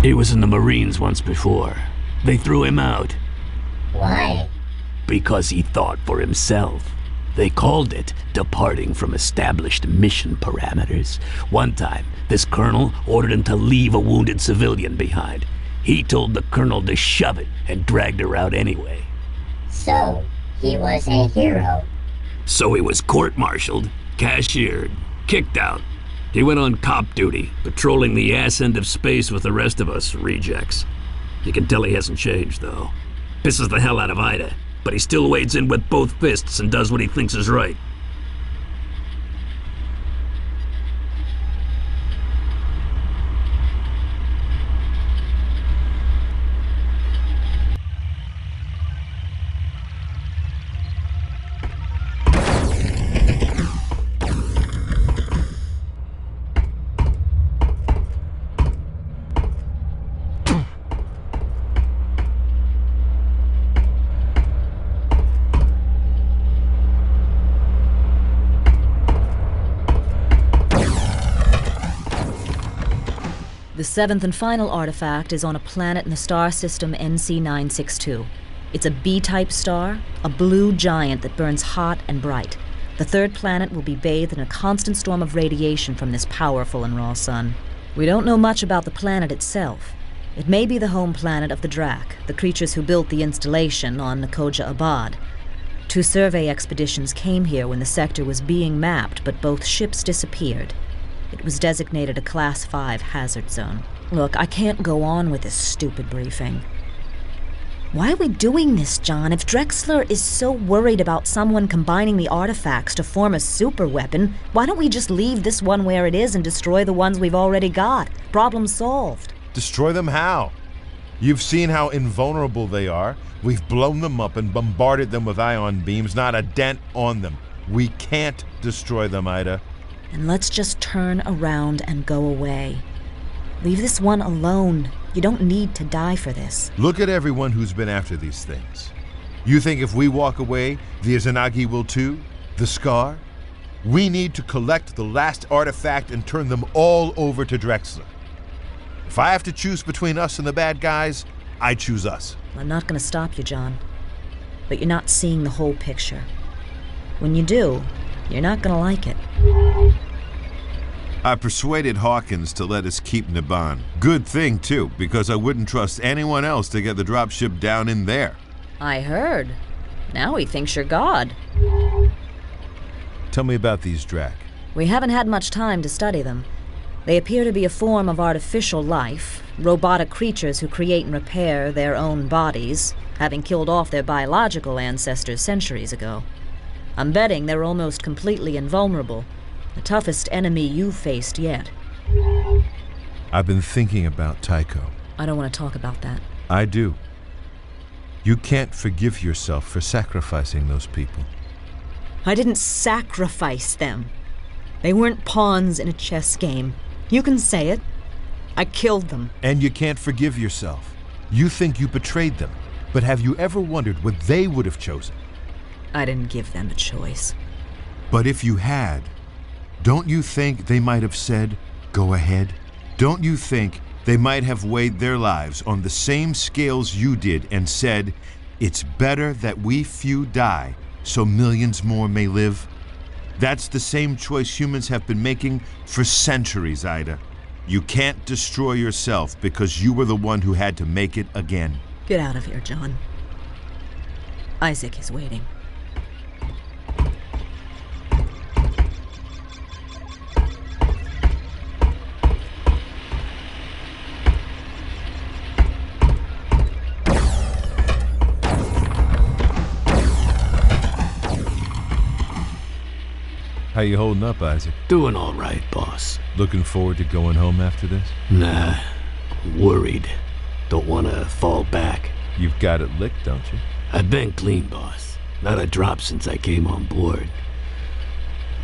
He was in the Marines once before. They threw him out. Why? Because he thought for himself. They called it departing from established mission parameters. One time, this colonel ordered him to leave a wounded civilian behind. He told the colonel to shove it and dragged her out anyway. So, he was a hero. So he was court-martialed, cashiered, kicked out. He went on cop duty, patrolling the ass end of space with the rest of us rejects. You can tell he hasn't changed, though. Pisses the hell out of Ida, but he still wades in with both fists and does what he thinks is right. The seventh and final artifact is on a planet in the star system NC962. It's a B-type star, a blue giant that burns hot and bright. The third planet will be bathed in a constant storm of radiation from this powerful and raw sun. We don't know much about the planet itself. It may be the home planet of the Drakk, the creatures who built the installation on Nakoja Abad. 2 survey expeditions came here when the sector was being mapped, but both ships disappeared. It was designated a Class 5 hazard zone. Look, I can't go on with this stupid briefing. Why are we doing this, John? If Drexler is so worried about someone combining the artifacts to form a super weapon, why don't we just leave this one where it is and destroy the ones we've already got? Problem solved. Destroy them how? You've seen how invulnerable they are. We've blown them up and bombarded them with ion beams, not a dent on them. We can't destroy them, Ida. And let's just turn around and go away. Leave this one alone. You don't need to die for this. Look at everyone who's been after these things. You think if we walk away, the Izanagi will too? The Scar? We need to collect the last artifact and turn them all over to Drexler. If I have to choose between us and the bad guys, I choose us. I'm not going to stop you, John. But you're not seeing the whole picture. When you do, you're not going to like it. I persuaded Hawkins to let us keep Niban. Good thing, too, because I wouldn't trust anyone else to get the dropship down in there. I heard. Now he thinks you're God. Tell me about these Drakk. We haven't had much time to study them. They appear to be a form of artificial life, robotic creatures who create and repair their own bodies, having killed off their biological ancestors centuries ago. I'm betting they're almost completely invulnerable. The toughest enemy you've faced yet. I've been thinking about Tycho. I don't want to talk about that. I do. You can't forgive yourself for sacrificing those people. I didn't sacrifice them. They weren't pawns in a chess game. You can say it. I killed them. And you can't forgive yourself. You think you betrayed them, but have you ever wondered what they would have chosen? I didn't give them a choice. But if you had, don't you think they might have said, go ahead? Don't you think they might have weighed their lives on the same scales you did and said, it's better that we few die so millions more may live? That's the same choice humans have been making for centuries, Ida. You can't destroy yourself because you were the one who had to make it again. Get out of here, John. Isaac is waiting. How you holding up, Isaac? Doing all right, boss. Looking forward to going home after this? Nah, worried. Don't want to fall back. You've got it licked, don't you? I've been clean, boss. Not a drop since I came on board.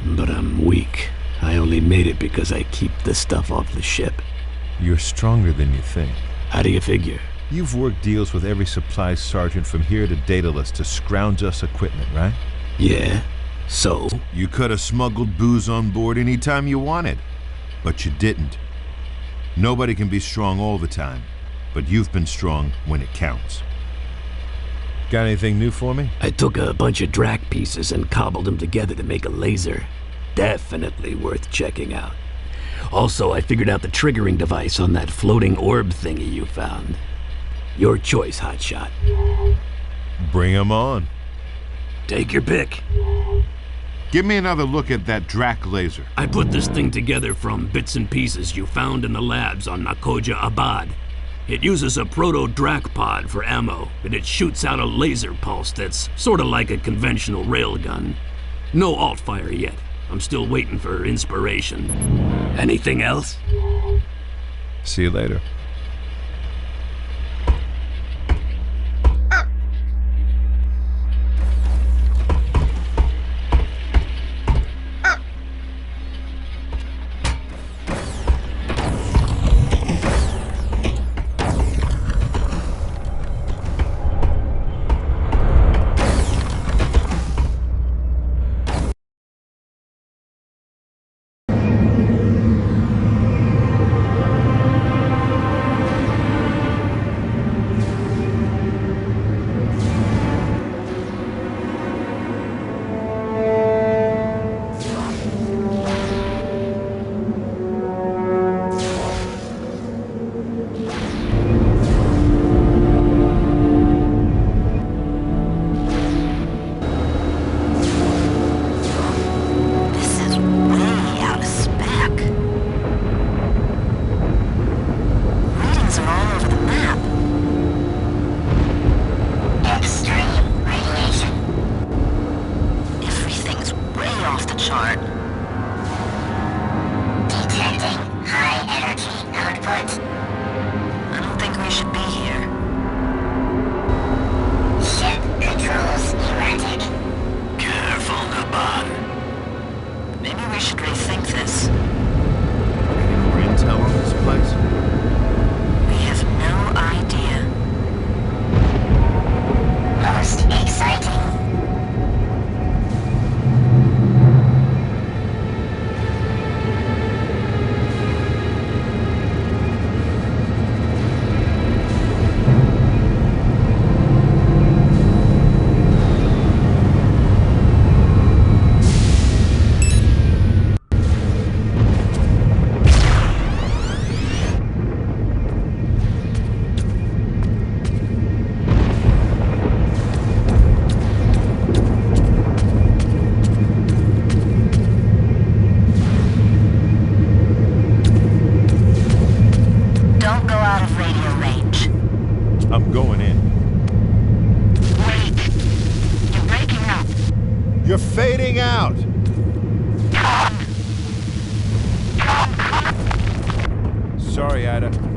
But I'm weak. I only made it because I keep the stuff off the ship. You're stronger than you think. How do you figure? You've worked deals with every supply sergeant from here to Daedalus to scrounge us equipment, right? Yeah. So? You could have smuggled booze on board anytime you wanted, but you didn't. Nobody can be strong all the time, but you've been strong when it counts. Got anything new for me? I took a bunch of Drakk pieces and cobbled them together to make a laser. Definitely worth checking out. Also, I figured out the triggering device on that floating orb thingy you found. Your choice, Hotshot. Bring 'em on. Take your pick. Give me another look at that Drakk laser. I put this thing together from bits and pieces you found in the labs on Nakoja Abad. It uses a proto-Drakk pod for ammo, and it shoots out a laser pulse that's sort of like a conventional railgun. No alt-fire yet. I'm still waiting for inspiration. Anything else? See you later. I'm going in. Wait. You're breaking up. You're fading out. Sorry, Ida.